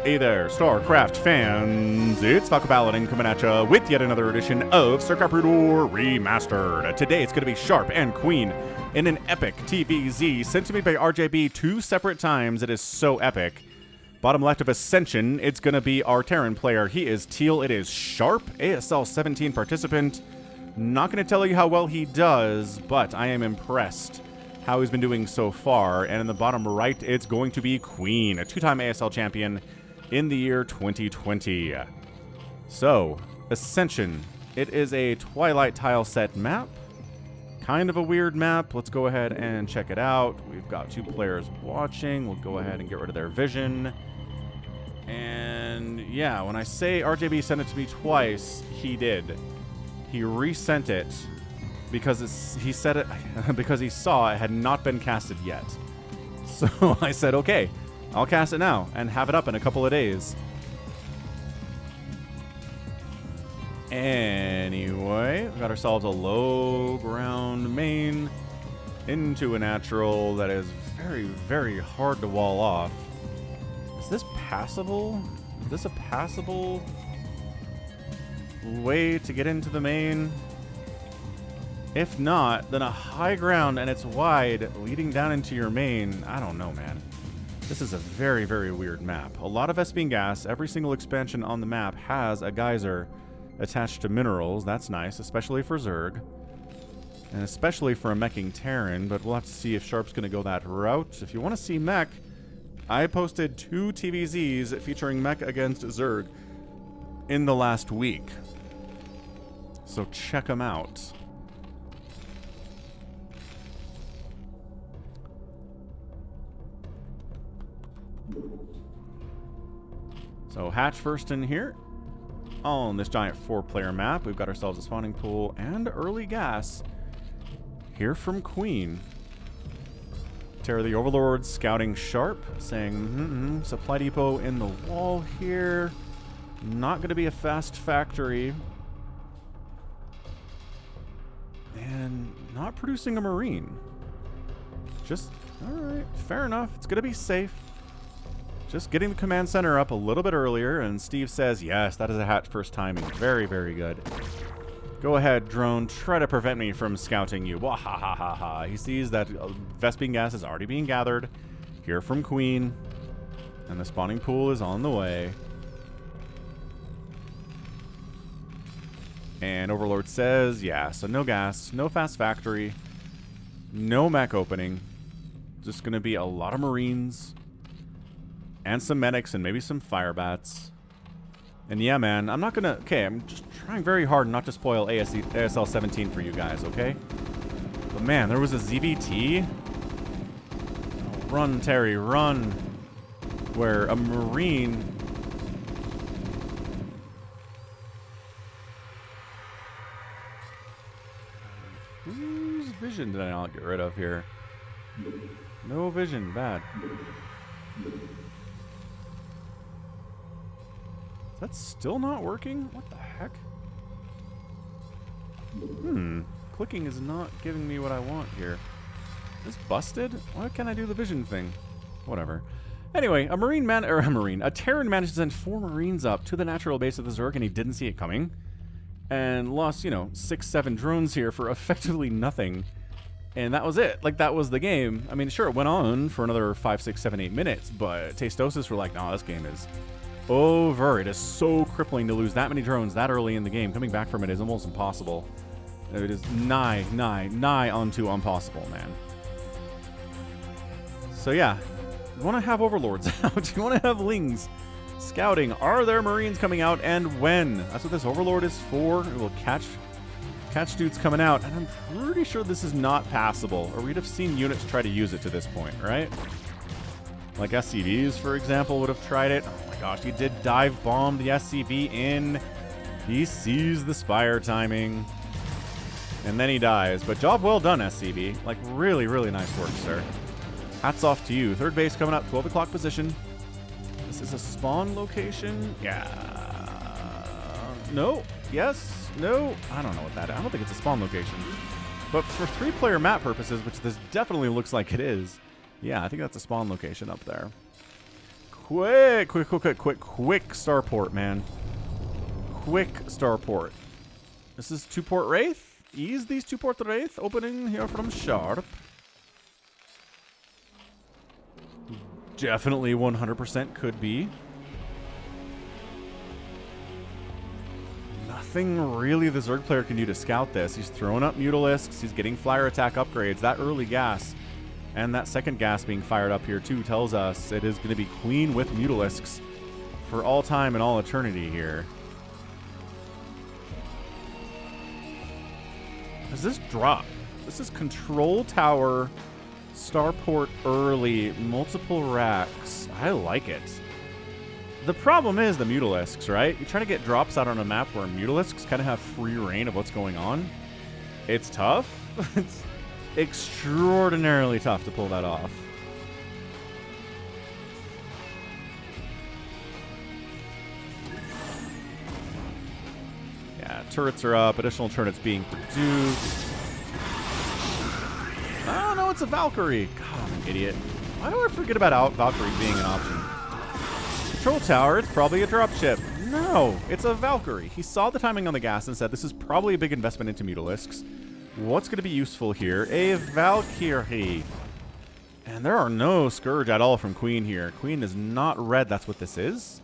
Hey there, StarCraft fans! It's Falcon Paladin coming at ya with yet another edition of StarCraft Remastered. Today it's going to be Sharp and Queen in an epic TVZ sent to me by RJB 2 separate times. It is so epic. Bottom left of Ascension, it's going to be our Terran player. He is Teal. It is Sharp, ASL 17 participant. Not going to tell you how well he does, but I am impressed how he's been doing so far. And in the bottom right, it's going to be Queen, a 2-time ASL champion in the year 2020. So, Ascension. It is a Twilight tile set map. Kind of a weird map. Let's go ahead and check it out. We've got 2 players watching. We'll go ahead and get rid of their vision. And yeah, when I say RJB sent it to me twice, he did. He resent it because he said it because he saw it had not been casted yet. So I said, okay, I'll cast it now and have it up in a couple of days. Anyway, we got ourselves a low ground main into a natural that is very, very hard to wall off. Is this passable? Is this a passable way to get into the main? If not, then a high ground and it's wide leading down into your main. I don't know, man. This is a very, very weird map. A lot of SB gas. Every single expansion on the map has a geyser attached to minerals. That's nice, especially for Zerg. And especially for a meching Terran, but we'll have to see if Sharp's going to go that route. If you want to see mech, I posted 2 TVZs featuring mech against Zerg in the last week. So check them out. So hatch first in here. On this giant 4-player map, we've got ourselves a spawning pool and early gas. Here from Queen. Terror the Overlord scouting Sharp, saying, supply depot in the wall here. Not going to be a fast factory. And not producing a Marine. Just, alright, fair enough. It's going to be safe. Just getting the command center up a little bit earlier, and Steve says, yes, that is a hatch first timing. Very, very good. Go ahead, drone. Try to prevent me from scouting you. Wahahaha. He sees that Vespene gas is already being gathered here from Queen, and the spawning pool is on the way. And Overlord says, yeah, so no gas, no fast factory, no mech opening. Just going to be a lot of Marines and some medics and maybe some fire bats. And yeah, man, I'm not going to... Okay, I'm just trying very hard not to spoil ASL 17 for you guys, okay? But man, there was a ZVT. Oh, run, Terry, run. Where a Marine... Whose vision did I not get rid of here? No vision, bad. That's still not working? What the heck? Clicking is not giving me what I want here. Is this busted? Why can't I do the vision thing? Whatever. Anyway, a Terran managed to send 4 Marines up to the natural base of the Zerg, and he didn't see it coming. And lost, 6, 7 drones here for effectively nothing. And that was it. Like, that was the game. I mean, sure, it went on for another 5, 6, 7, 8 minutes, but Tastosis were like, no, this game is over. It is so crippling to lose that many drones that early in the game. Coming back from it is almost impossible. It is nigh onto impossible, man. So yeah, you want to have Overlords out. You want to have Lings scouting. Are there Marines coming out, and when? That's what this Overlord is for. It will catch dudes coming out, and I'm pretty sure this is not passable, or we'd have seen units try to use it to this point, right? Like SCVs, for example, would have tried it. Oh my gosh, he did dive bomb the SCV in. He sees the Spire timing. And then he dies. But job well done, SCV. Like, really, really nice work, sir. Hats off to you. Third base coming up, 12 o'clock position. This is a spawn location. Yeah. No. Yes. No. I don't know what that is. I don't think it's a spawn location. But for 3-player map purposes, which this definitely looks like it is, yeah, I think that's a spawn location up there. Quick starport, man. Quick starport. This is 2-port Wraith. Ease these 2-port Wraith opening here from Sharp. Definitely 100% could be. Nothing really the Zerg player can do to scout this. He's throwing up Mutalisks. He's getting flyer attack upgrades. That early gas and that second gas being fired up here too tells us it is going to be Queen with Mutalisks for all time and all eternity here. Does this drop? This is Control Tower, Starport early, multiple racks. I like it. The problem is the Mutalisks, right? You try to get drops out on a map where Mutalisks kind of have free reign of what's going on. It's tough. It's extraordinarily tough to pull that off. Yeah, turrets are up. Additional turrets being produced. Oh, no, it's a Valkyrie. God, I'm an idiot. Why do I forget about Valkyrie being an option? Control tower, it's probably a dropship. No, it's a Valkyrie. He saw the timing on the gas and said, this is probably a big investment into Mutalisks. What's going to be useful here? A Valkyrie. And there are no Scourge at all from Queen here. Queen is not red. That's what this is.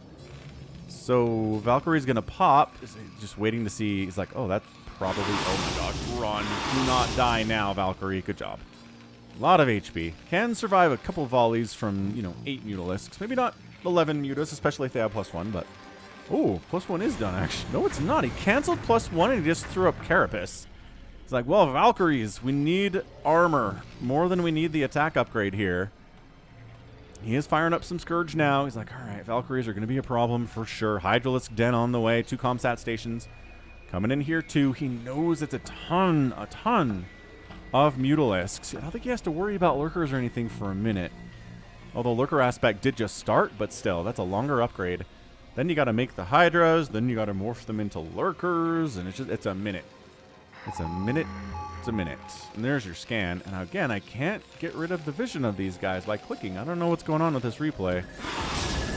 So Valkyrie's going to pop. Just waiting to see. He's like, oh, that's probably... Oh, my gosh. Run. Do not die now, Valkyrie. Good job. A lot of HP. Can survive a couple volleys from, 8 Mutalisks. Maybe not 11 Mutas, especially if they have +1, but... Oh, +1 is done, actually. No, it's not. He canceled +1 and he just threw up Carapace. He's like, well, Valkyries, we need armor more than we need the attack upgrade here. He is firing up some Scourge now. He's like, all right, Valkyries are going to be a problem for sure. Hydralisk Den on the way. 2 Comsat stations coming in here too. He knows it's a ton of Mutalisks. I don't think he has to worry about Lurkers or anything for a minute. Although Lurker aspect did just start, but still, that's a longer upgrade. Then you got to make the Hydras. Then you got to morph them into Lurkers, and it's a minute. It's a minute. It's a minute. And there's your scan. And again, I can't get rid of the vision of these guys by clicking. I don't know what's going on with this replay.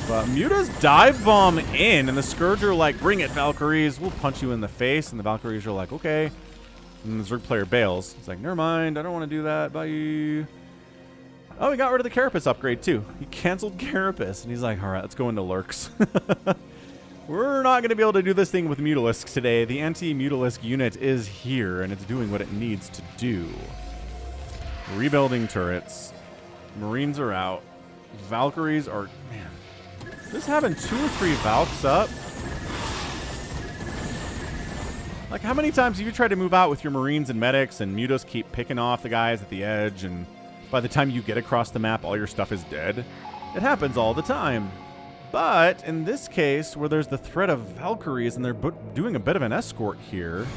But Mutas dive bomb in, and the Scourge are like, bring it, Valkyries. We'll punch you in the face. And the Valkyries are like, okay. And the Zerg player bails. He's like, never mind. I don't want to do that. Bye. Oh, he got rid of the Carapace upgrade, too. He canceled Carapace. And he's like, all right, let's go into Lurks. We're not going to be able to do this thing with Mutalisks today. The anti-Mutalisk unit is here, and it's doing what it needs to do. Rebuilding turrets. Marines are out. Valkyries are... Man. Just having 2 or 3 Valks up. Like, how many times have you tried to move out with your Marines and Medics, and Mutas keep picking off the guys at the edge, and by the time you get across the map, all your stuff is dead? It happens all the time. But in this case, where there's the threat of Valkyries and they're doing a bit of an escort here,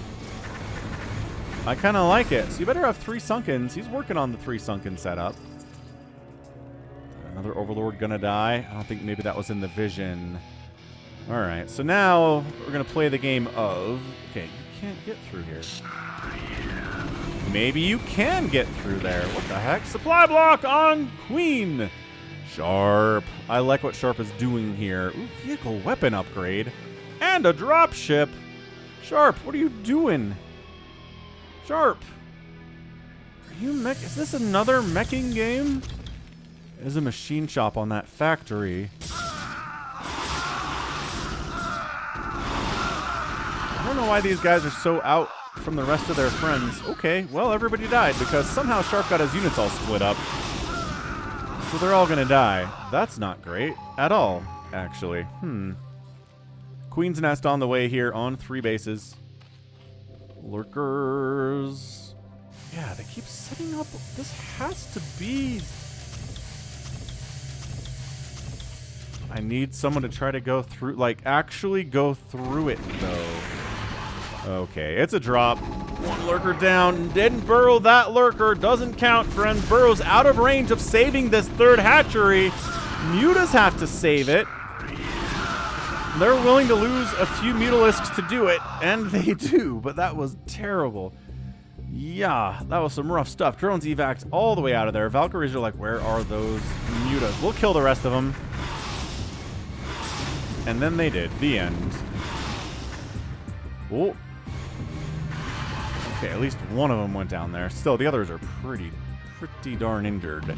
I kind of like it. So you better have 3 Sunkens. He's working on the 3 Sunken setup. Another Overlord gonna die. I don't think maybe that was in the vision. All right, so now we're gonna play the game of... Okay, you can't get through here. Maybe you can get through there. What the heck? Supply block on Queen. Sharp. I like what Sharp is doing here. Ooh, vehicle weapon upgrade. And a dropship. Sharp, what are you doing? Sharp. Are you mech? Is this another meching game? There's a machine shop on that factory. I don't know why these guys are so out from the rest of their friends. Okay, well, everybody died because somehow Sharp got his units all split up. So they're all gonna die. That's not great at all, actually. Queen's Nest on the way here on 3 bases. Lurkers. Yeah, they keep setting up. This has to be... I need someone to try to go through, like, actually go through it, though. Okay, it's a drop. 1 Lurker down. Didn't burrow that Lurker. Doesn't count, friends. Burrow's out of range of saving this 3rd hatchery. Mutas have to save it. They're willing to lose a few Mutalisks to do it, and they do, but that was terrible. Yeah, that was some rough stuff. Drones evacs all the way out of there. Valkyries are like, where are those Mutas? We'll kill the rest of them. And then they did. The end. Oh. Okay, at least one of them went down there. Still, the others are pretty darn injured.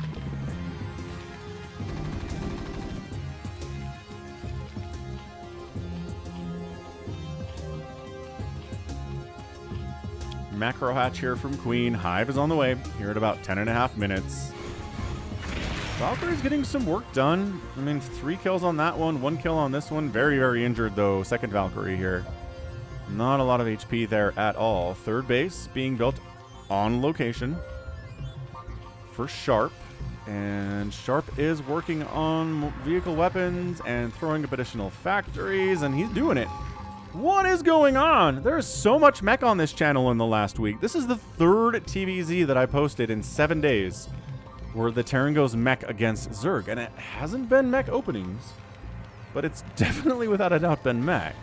Macro hatch here from Queen. Hive is on the way here at about 10.5 minutes. Valkyrie's getting some work done. I mean, 3 kills on that one, 1 kill on this one. Very injured, though. Second Valkyrie here. Not a lot of HP there at all. Third base being built on location for Sharp. And Sharp is working on vehicle weapons and throwing up additional factories, and he's doing it. What is going on? There is so much mech on this channel in the last week. This is the 3rd TVZ that I posted in 7 days where the Terran goes mech against Zerg, and it hasn't been mech openings, but it's definitely without a doubt been mech.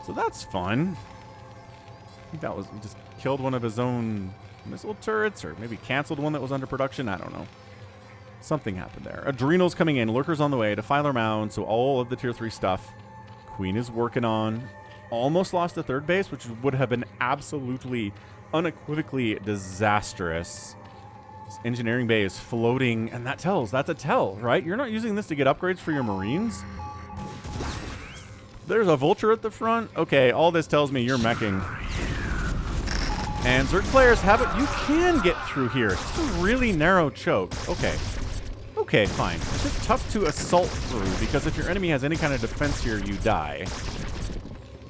So that's fun. I think that was, he just killed one of his own missile turrets, or maybe canceled one that was under production. I don't know. Something happened there. Adrenals coming in, Lurkers on the way, Defiler Mound, so all of the tier 3 stuff Queen is working on. Almost lost the 3rd base, which would have been absolutely, unequivocally disastrous. This engineering bay is floating, and that tells. That's a tell, right? You're not using this to get upgrades for your Marines. There's a Vulture at the front. Okay, all this tells me you're meching. And Zerg players have it. You can get through here. It's just a really narrow choke. Okay. Okay, fine. It's just tough to assault through, because if your enemy has any kind of defense here, you die.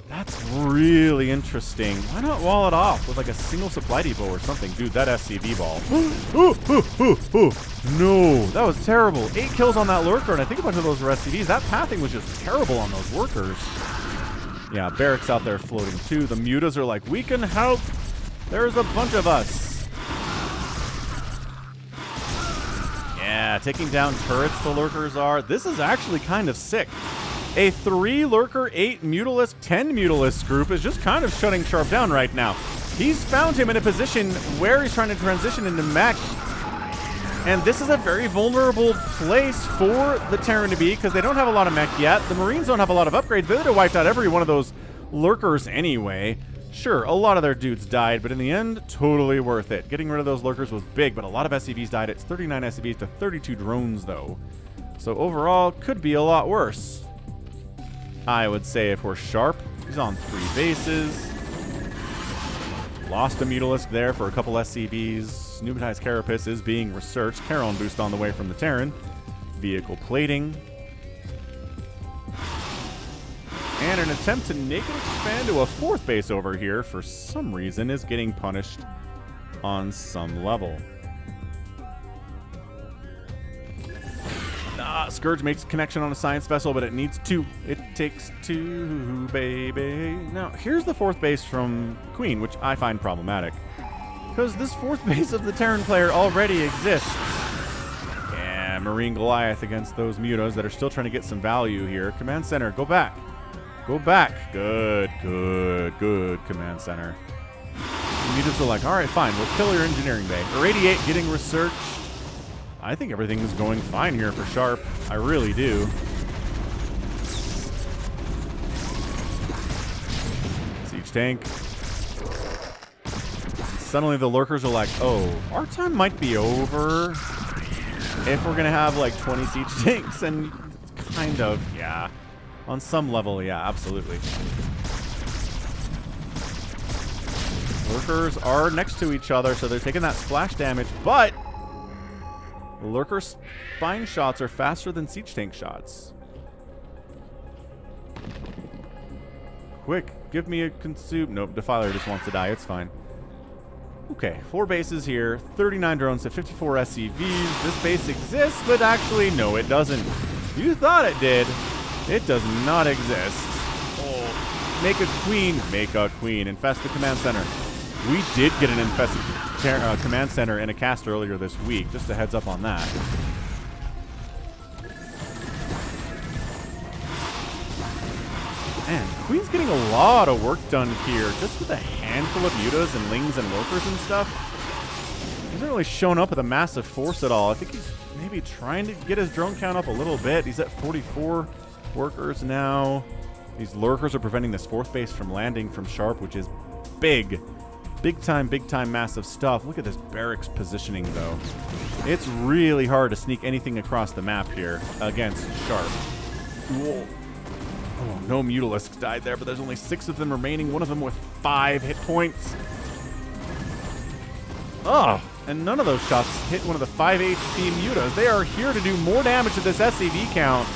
That's really interesting. Why not wall it off with like a single supply depot or something? Dude, that SCV ball. No, that was terrible. 8 kills on that Lurker, and I think a bunch of those were SCVs. That pathing was just terrible on those workers. Yeah, Barracks out there floating too. The Mutas are like, we can help. There's a bunch of us. Yeah, taking down turrets the Lurkers are. This is actually kind of sick. A 3 Lurker, 8 Mutalisk, 10 Mutalisk group is just kind of shutting Sharp down right now. He's found him in a position where he's trying to transition into mech. And this is a very vulnerable place for the Terran to be, because they don't have a lot of mech yet. The Marines don't have a lot of upgrades. They would have wiped out every one of those Lurkers anyway. Sure, a lot of their dudes died, but in the end, totally worth it. Getting rid of those Lurkers was big, but a lot of SCVs died. It's 39 SCVs to 32 drones, though. So overall, could be a lot worse. I would say if we're Sharp. He's on 3 bases. Lost a Mutalisk there for a couple SCVs. Pneumatized Carapace is being researched. Charon boost on the way from the Terran. Vehicle plating. And an attempt to naked expand to a 4th base over here, for some reason, is getting punished on some level. Scourge makes a connection on a science vessel, but it needs 2. It takes 2, baby. Now, here's the 4th base from Queen, which I find problematic, because this 4th base of the Terran player already exists. Yeah, Marine Goliath against those Mutas that are still trying to get some value here. Command Center, go back. Go back. Good, Command Center. The Mutas are like, all right, fine, we'll kill your engineering bay. Irradiate getting researched. I think everything is going fine here for Sharp. I really do. Siege tank. Suddenly the Lurkers are like, oh, our time might be over if we're going to have like 20 siege tanks. And kind of, yeah. On some level, yeah, absolutely. Lurkers are next to each other, so they're taking that splash damage, but Lurker spine shots are faster than siege tank shots. Quick, give me a consume. Nope, Defiler just wants to die. It's fine. Okay, 4 bases here, 39 drones to 54 SCVs. This base exists, but actually, no, it doesn't. You thought it did. It does not exist. Oh, make a queen. Make a queen. Infest the command center. We did get an infested command center in a cast earlier this week. Just a heads up on that. Man, Queen's getting a lot of work done here, just with a handful of mutas and lings and lurkers and stuff. He hasn't really shown up with a massive force at all. I think he's maybe trying to get his drone count up a little bit. He's at 44. Workers now. These lurkers are preventing this fourth base from landing from Sharp, which is big. Big time, massive stuff. Look at this barracks positioning, though. It's really hard to sneak anything across the map here against Sharp. Whoa. Oh, no Mutalisks died there, but there's only 6 of them remaining, one of them with 5 hit points. Oh, and none of those shots hit one of the 5 HP Mutas. They are here to do more damage to this SCV count.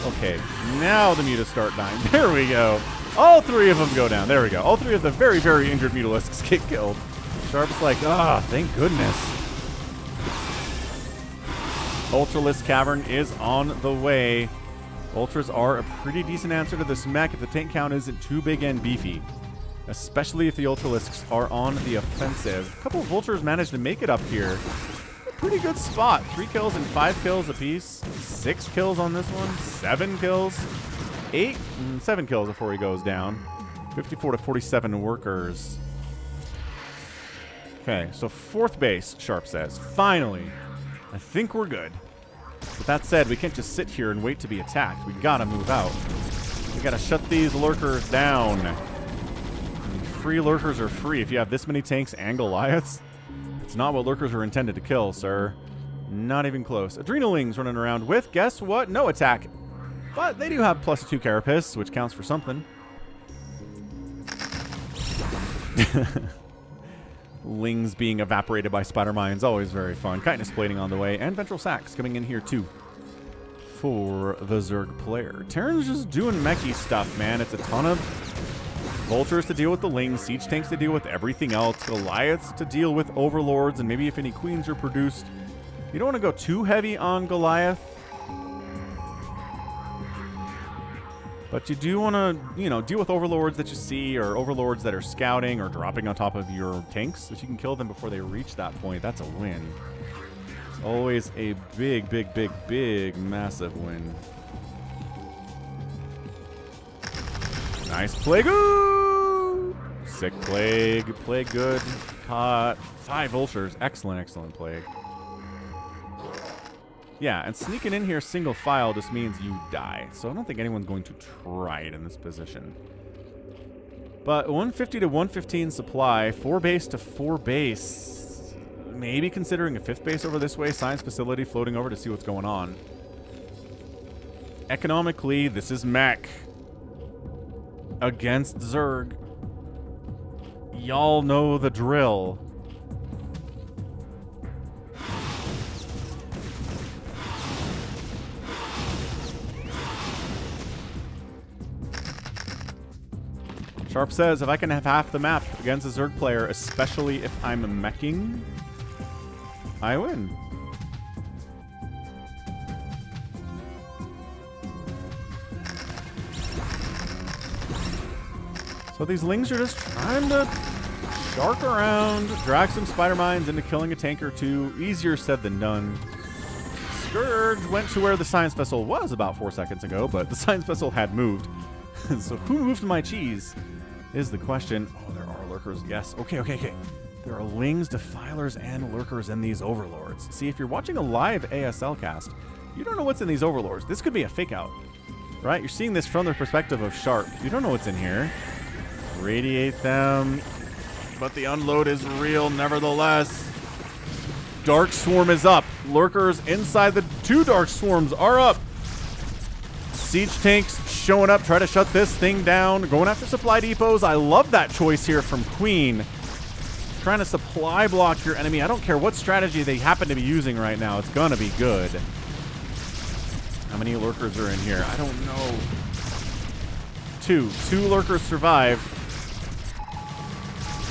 Okay, now the Mutas start dying. There we go. All 3 of them go down. There we go. All 3 of the very, very injured Mutalisks get killed. Sharp's like, thank goodness. Ultralisk Cavern is on the way. Ultras are a pretty decent answer to this mech if the tank count isn't too big and beefy. Especially if the Ultralisks are on the offensive. A couple of Vultures managed to make it up here. A pretty good spot. 3 kills and 5 kills apiece. 6 kills on this one. 7 kills. 8 and 7 kills before he goes down. 54 to 47 workers. Okay, so 4th base, Sharp says. Finally. I think we're good. But that said, we can't just sit here and wait to be attacked. We gotta move out. We gotta shut these lurkers down. And free lurkers are free if you have this many tanks and Goliaths. It's not what lurkers are intended to kill, sir. Not even close. Adrenalings running around with, guess what? No attack. But they do have +2 carapace, which counts for something. Lings being evaporated by spider mines, always very fun. Chitinous plating on the way, and ventral sacks coming in here too for the Zerg player. Terran's just doing mechy stuff, man. It's a ton of vultures to deal with the Lings, siege tanks to deal with everything else, Goliaths to deal with overlords, and maybe if any queens are produced. You don't want to go too heavy on Goliath, but you do want to, you know, deal with overlords that you see, or overlords that are scouting or dropping on top of your tanks. If you can kill them before they reach that point, that's a win. It's always a big, massive win. Nice Plague. Ooh! Sick Plague. Plague good. Caught 5 vultures. Excellent Plague. Yeah, and sneaking in here single file just means you die. So I don't think anyone's going to try it in this position. But 150 to 115 supply, 4 base to 4 base. Maybe considering a 5th base over this way, science facility floating over to see what's going on. Economically, this is mech against Zerg. Y'all know the drill. Sharp says, if I can have half the map against a Zerg player, especially if I'm meching, I win. So these Lings are just trying to shark around, drag some spider mines into killing a tank or 2. Easier said than done. Scourge went to where the science vessel was about 4 seconds ago, but the science vessel had moved. So who moved my cheese? Is the question. Oh, there are lurkers. Yes. Okay. There are Lings, Defilers, and lurkers in these overlords. See, if you're watching a live ASL cast, you don't know what's in these overlords. This could be a fake out, right? You're seeing this from the perspective of Sharp. You don't know what's in here. Radiate them, but the unload is real nevertheless. Dark Swarm is up. Lurkers inside the 2 Dark Swarms are up. Siege tanks showing up, try to shut this thing down. Going after supply depots. I love that choice here from Queen. Trying to supply block your enemy. I don't care what strategy they happen to be using right now. It's going to be good. How many lurkers are in here? I don't know. 2. 2 lurkers survive.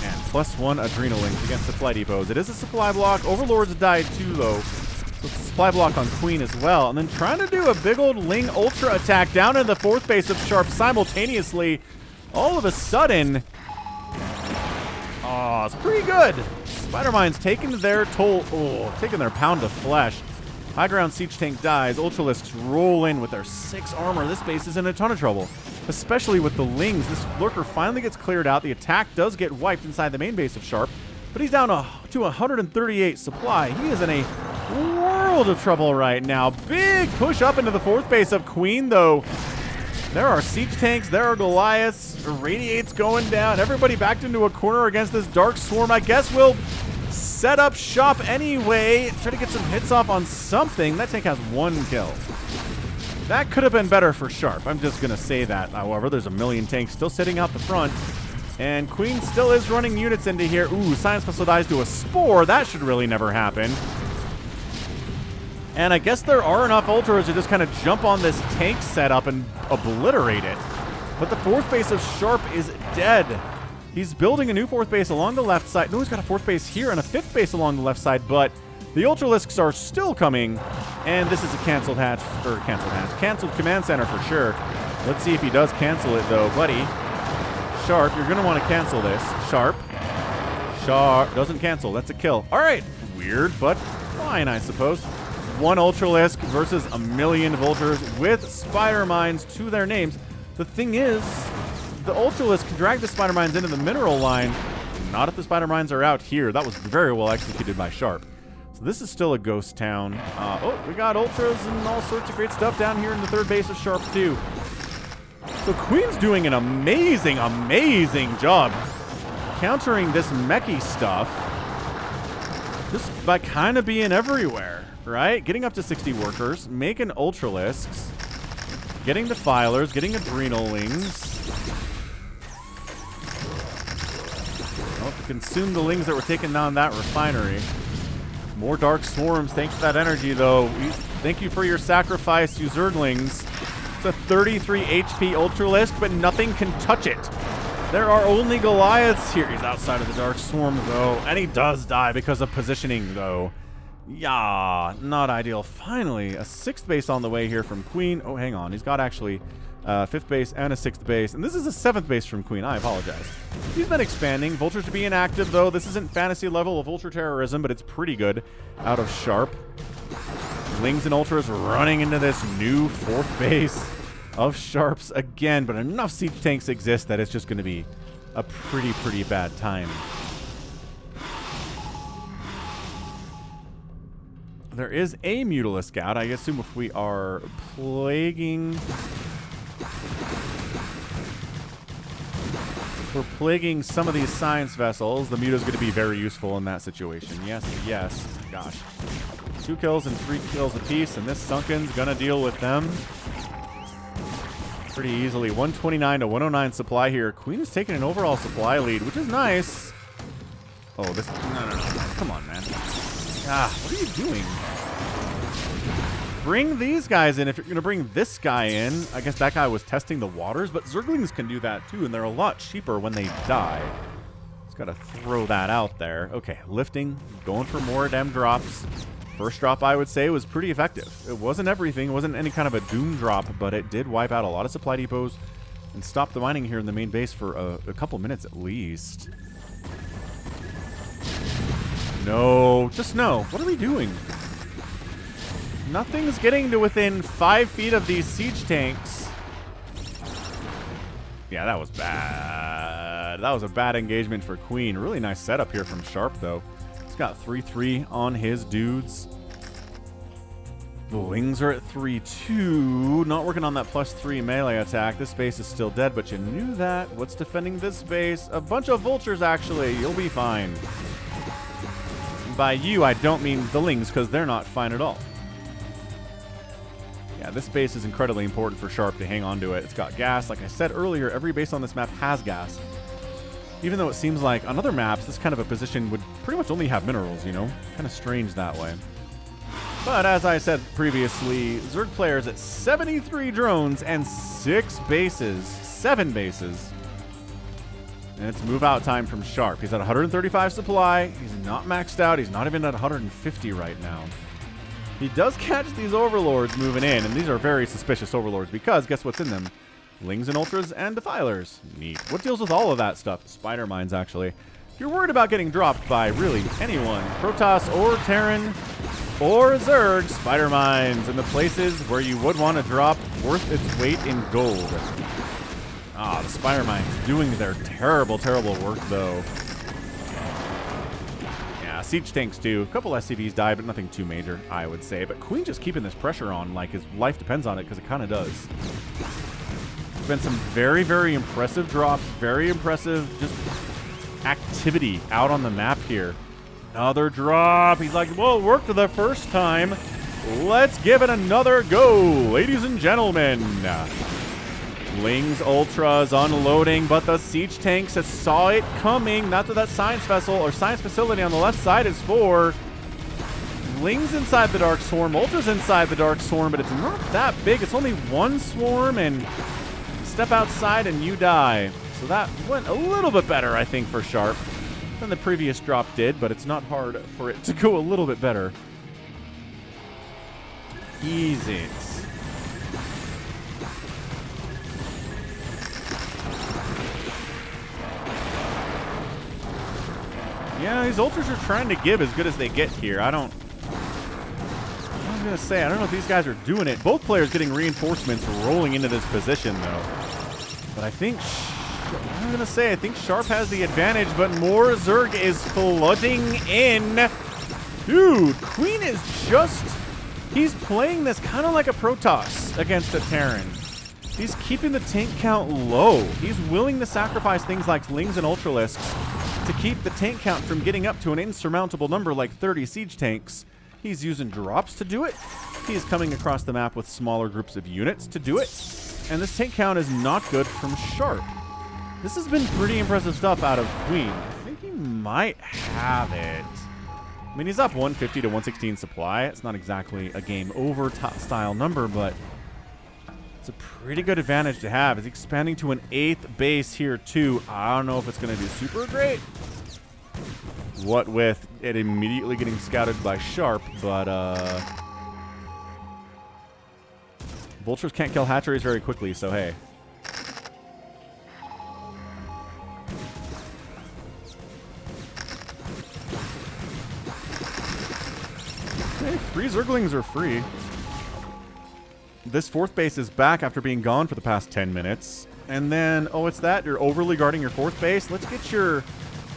And +1 adrenalings against supply depots. It is a supply block. Overlords died too, though. So it's a supply block on Queen as well. And then trying to do a big old Ling Ultra attack down in the 4th base of Sharp simultaneously. All of a sudden. Oh, it's pretty good. Spider-Mine's taking their toll. Oh, taking their pound of flesh. High ground siege tank dies. Ultralisks roll in with their 6 armor. This base is in a ton of trouble, especially with the Lings. This lurker finally gets cleared out. The attack does get wiped inside the main base of Sharp, but he's down to 138 supply. He is in a world of trouble right now. Big push up into the 4th base of Queen, though. There are siege tanks, there are Goliaths, Radiate's going down. Everybody backed into a corner against this Dark Swarm. I guess we'll set up shop anyway. Try to get some hits off on something. That tank has 1 kill. That could have been better for Sharp. I'm just going to say that. However, there's a million tanks still sitting out the front. And Queen still is running units into here. Ooh, Science Vessel dies to a Spore. That should really never happen. And I guess there are enough Ultras to just kind of jump on this tank setup and obliterate it. But the 4th base of Sharp is dead. He's building a new 4th base along the left side. No, he's got a 4th base here and a 5th base along the left side, but the Ultralisks are still coming. And this is a canceled command center for sure. Let's see if he does cancel it though, buddy. Sharp, you're going to want to cancel this. Sharp doesn't cancel. That's a kill. All right. Weird, but fine, I suppose. 1 Ultralisk versus a million Vultures with Spider Mines to their names. The thing is, the Ultralisk can drag the Spider Mines into the mineral line. Not if the Spider Mines are out here. That was very well executed by Sharp. So this is still a ghost town. Oh, we got Ultras and all sorts of great stuff down here in the 3rd base of Sharp too. So Queen's doing an amazing, amazing job countering this mechy stuff just by kind of being everywhere, right? Getting up to 60 workers, making Ultralisks, getting Defilers, getting Adrenalings. Well, to consume the Lings that were taking down that refinery. More Dark Swarms. Thanks for that energy, though. Thank you for your sacrifice, you Zerglings. It's a 33 HP Ultralisk, but nothing can touch it. There are only Goliaths here. He's outside of the Dark Swarm, though. And he does die because of positioning, though. Yeah, not ideal. Finally, a 6th base on the way here from Queen. Oh, hang on. He's got actually 5th base and a 6th base. And this is a 7th base from Queen. I apologize. He's been expanding. Vultures to be inactive, though. This isn't fantasy level of Ultra Terrorism, but it's pretty good out of Sharp. Lings and Ultras running into this new 4th base of Sharps again, but enough siege tanks exist that it's just going to be a pretty bad time. There is a Mutalisk out. I assume if we are plaguing... If we're plaguing some of these science vessels, the Muta's going to be very useful in that situation. Yes. Gosh. 2 kills and 3 kills apiece, and this Sunken's going to deal with them pretty easily. 129 to 109 supply here. Queen is taking an overall supply lead, which is nice. Oh, this... No. Come on, man. What are you doing? Bring these guys in if you're going to bring this guy in. I guess that guy was testing the waters, but Zerglings can do that too, and they're a lot cheaper when they die. Just got to throw that out there. Okay, lifting, going for more damn drops. First drop, I would say, was pretty effective. It wasn't everything. It wasn't any kind of a doom drop, but it did wipe out a lot of supply depots and stop the mining here in the main base for a couple minutes at least. No, just no. What are we doing? Nothing's getting to within 5 feet of these siege tanks. Yeah, that was bad. That was a bad engagement for Queen. Really nice setup here from Sharp, though. He's got 3-3 on his dudes. The Lings are at 3-2. Not working on that +3 melee attack. This base is still dead, but you knew that. What's defending this base? A bunch of Vultures, actually. You'll be fine. By you, I don't mean the Lings, because they're not fine at all. Yeah, this base is incredibly important for Sharp to hang on to it. It's got gas. Like I said earlier, every base on this map has gas. Even though it seems like on other maps, this kind of a position would pretty much only have minerals, you know? Kind of strange that way. But as I said previously, Zerg players at 73 drones and 6 bases. 7 bases. And it's move out time from Sharp. He's at 135 supply. He's not maxed out. He's not even at 150 right now. He does catch these Overlords moving in, and these are very suspicious Overlords because guess what's in them? Lings and Ultras and Defilers. Neat. What deals with all of that stuff? Spider Mines, actually. If you're worried about getting dropped by really anyone, Protoss or Terran or Zerg, Spider Mines in the places where you would want to drop worth its weight in gold. Ah, the Spider Mines doing their terrible, terrible work, though. Yeah, siege tanks too. A couple SCVs died, but nothing too major, I would say. But Queen just keeping this pressure on like his life depends on it, because it kind of does. There's been some very, very impressive drops, very impressive just activity out on the map here. Another drop. He's like, well, it worked the first time. Let's give it another go, ladies and gentlemen. Ling's Ultras unloading, but the siege tanks saw it coming. Not that science vessel or science facility on the left side is for. Ling's inside the Dark Swarm, Ultra's inside the Dark Swarm, but it's not that big. It's only one swarm, and step outside and you die. So that went a little bit better, I think, for Sharp than the previous drop did, but it's not hard for it to go a little bit better. Easy. Yeah, these Ultras are trying to give as good as they get here. I was going to say, I don't know if these guys are doing it. Both players getting reinforcements rolling into this position, though. But I think, I'm going to say, I think Sharp has the advantage, but more Zerg is flooding in. Dude, Queen is just, he's playing this kind of like a Protoss against a Terran. He's keeping the tank count low. He's willing to sacrifice things like Lings and Ultralisks to keep the tank count from getting up to an insurmountable number like 30 siege tanks. He's using drops to do it. He is coming across the map with smaller groups of units to do it. And this tank count is not good from Sharp. This has been pretty impressive stuff out of Queen. I think he might have it. I mean, he's up 150 to 116 supply. It's not exactly a game over style number, but it's a pretty good advantage to have. He's expanding to an 8th base here, too. I don't know if it's going to do super great. What with it immediately getting scouted by Sharp, but Vultures can't kill hatcheries very quickly, so hey. Okay, 3 Zerglings are free. This 4th base is back after being gone for the past 10 minutes. And then, oh, it's that? You're overly guarding your 4th base? Let's get your,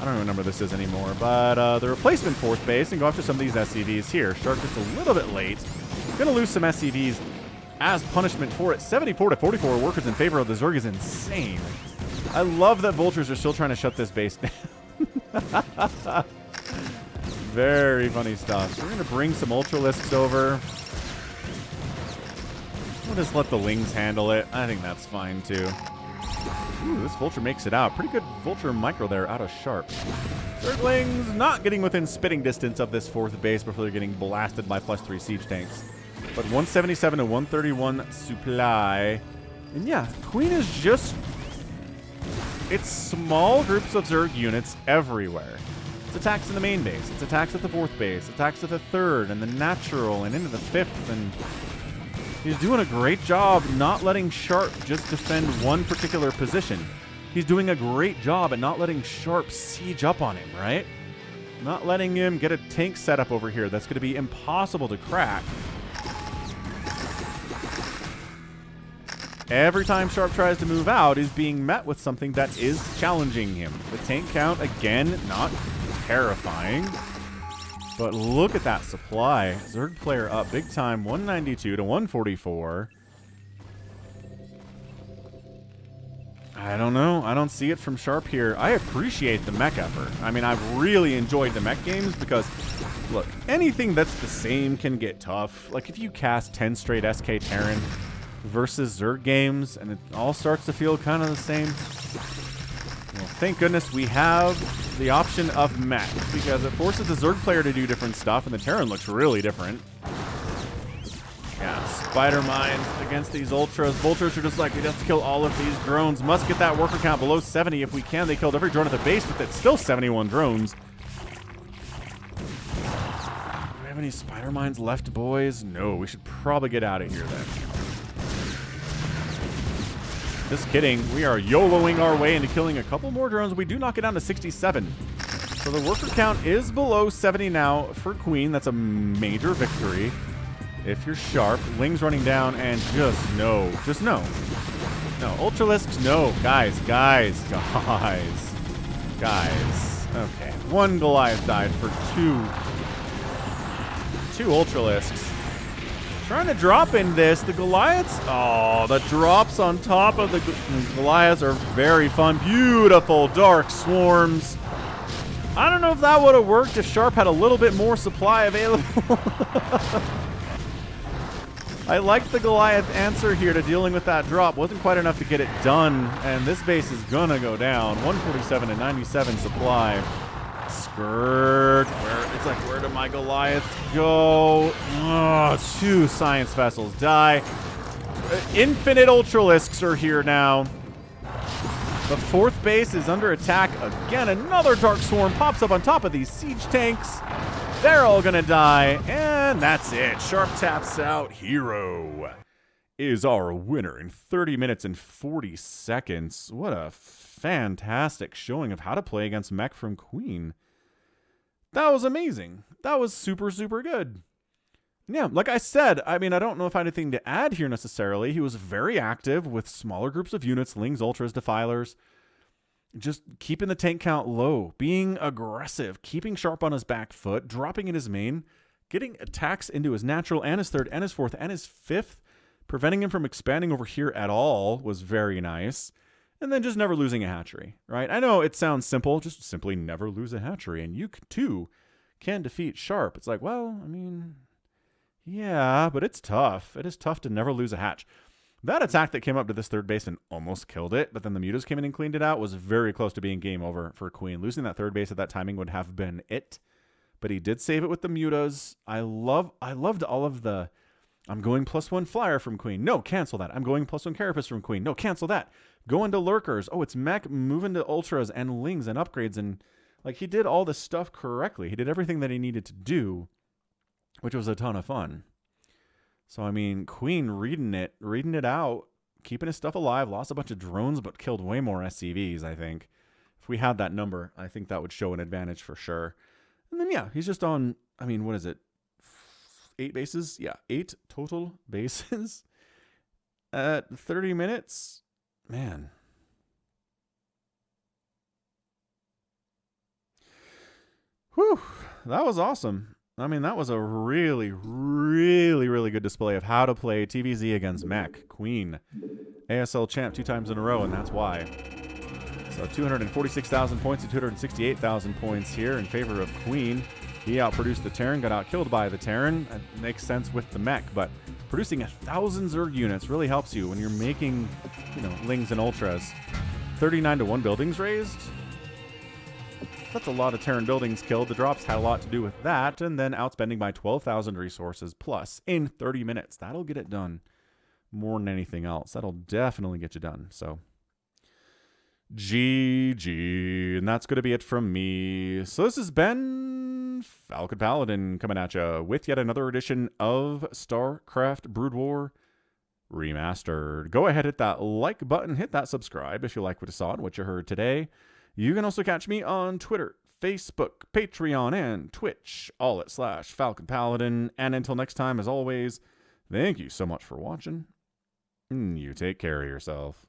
I don't know what number this is anymore, but the replacement 4th base and go after some of these SCVs here. Shark just a little bit late. Gonna lose some SCVs as punishment for it. 74 to 44 workers in favor of the Zerg is insane. I love that Vultures are still trying to shut this base down. Very funny stuff. So we're gonna bring some Ultralisks over. We'll just let the Lings handle it. I think that's fine, too. Ooh, this Vulture makes it out. Pretty good Vulture micro there out of Sharp. Zerglings not getting within spitting distance of this 4th base before they're getting blasted by +3 siege tanks. But 177 to 131 supply. And yeah, Queen is just, it's small groups of Zerg units everywhere. It's attacks in the main base. It's attacks at the 4th base. Attacks at the 3rd and the natural and into the 5th. And he's doing a great job not letting Sharp just defend one particular position. He's doing a great job at not letting Sharp siege up on him, right? Not letting him get a tank set up over here that's going to be impossible to crack. Every time Sharp tries to move out, he's being met with something that is challenging him. The tank count, again, not terrifying. But look at that supply. Zerg player up big time, 192 to 144. I don't know. I don't see it from Sharp here. I appreciate the mech effort. I mean, I've really enjoyed the mech games because, look, anything that's the same can get tough. Like, if you cast 10 straight SK Terran versus Zerg games, and it all starts to feel kind of the same. Well, thank goodness we have the option of mech, because it forces the Zerg player to do different stuff, and the Terran looks really different. Yeah, Spider Mines against these Ultras. Vultures are just like, we have to kill all of these drones. Must get that worker count below 70 if we can. They killed every drone at the base, but it's still 71 drones. Do we have any Spider Mines left, boys? No, we should probably get out of here then. Just kidding. We are YOLOing our way into killing a couple more drones. We do knock it down to 67. So the worker count is below 70 now for Queen. That's a major victory. If you're Sharp, Ling's running down, and just no. Just no. No. Ultralisks, no. Guys. Okay, one Goliath died for two Ultralisks. Trying to drop in this. The Goliaths, oh, the drops on top of the Goliaths are very fun. Beautiful Dark Swarms. I don't know if that would have worked if Sharp had a little bit more supply available. I liked the Goliath answer here to dealing with that drop. Wasn't quite enough to get it done, and this base is gonna go down. 147 and 97 supply. Skirt. It's like, where do my Goliaths go? Oh, 2 Science Vessels die. Infinite Ultralisks are here now. The 4th base is under attack again. Another Dark Swarm pops up on top of these siege tanks. They're all gonna die, and that's it. Sharp taps out. Hero is our winner in 30 minutes and 40 seconds. What a fantastic showing of how to play against Mech from Queen. That was amazing. That was super, super good. Yeah, like I said, I mean, I don't know if I have anything to add here necessarily. He was very active with smaller groups of units, Lings, Ultras, Defilers. Just keeping the tank count low, being aggressive, keeping Sharp on his back foot, dropping in his main, getting attacks into his natural and his 3rd and his 4th and his 5th, preventing him from expanding over here at all was very nice. And then just never losing a hatchery, right? I know it sounds simple, just simply never lose a hatchery. And you too can defeat Sharp. It's like, well, I mean, yeah, but it's tough. It is tough to never lose a hatch. That attack that came up to this 3rd base and almost killed it, but then the mutas came in and cleaned it out, was very close to being game over for Queen. Losing that 3rd base at that timing would have been it, but he did save it with the mutas. I loved all of the, I'm going +1 flyer from Queen. No, cancel that. I'm going +1 carapace from Queen. No, cancel that. Go into lurkers. Oh, it's Mech moving to ultras and lings and upgrades, and like he did all this stuff correctly. He did everything that he needed to do, which was a ton of fun. So, I mean, Queen reading it out, keeping his stuff alive, lost a bunch of drones, but killed way more SCVs, I think. If we had that number, I think that would show an advantage for sure. And then, yeah, he's just on, I mean, what is it? 8 bases? Yeah, 8 total bases at 30 minutes. Man. Whew, that was awesome. I mean, that was a really, really, really good display of how to play TVZ against Mech. Queen. ASL champ 2 times in a row, and that's why. So 246,000 points to 268,000 points here in favor of Queen. He outproduced the Terran, got outkilled by the Terran. That makes sense with the Mech, but producing 1,000 Zerg units really helps you when you're making, you know, Lings and Ultras. 39 to 1 buildings raised. That's a lot of Terran buildings killed. The drops had a lot to do with that, and then outspending by 12,000 resources plus in 30 minutes. That'll get it done more than anything else. That'll definitely get you done. So, GG. And that's going to be it from me. So this has been Falcon Paladin coming at you with yet another edition of StarCraft Brood War Remastered. Go ahead, hit that like button, hit that subscribe if you like what you saw and what you heard today. You can also catch me on Twitter, Facebook, Patreon, and Twitch, all at /Falcon Paladin. And until next time, as always, thank you so much for watching. You take care of yourself.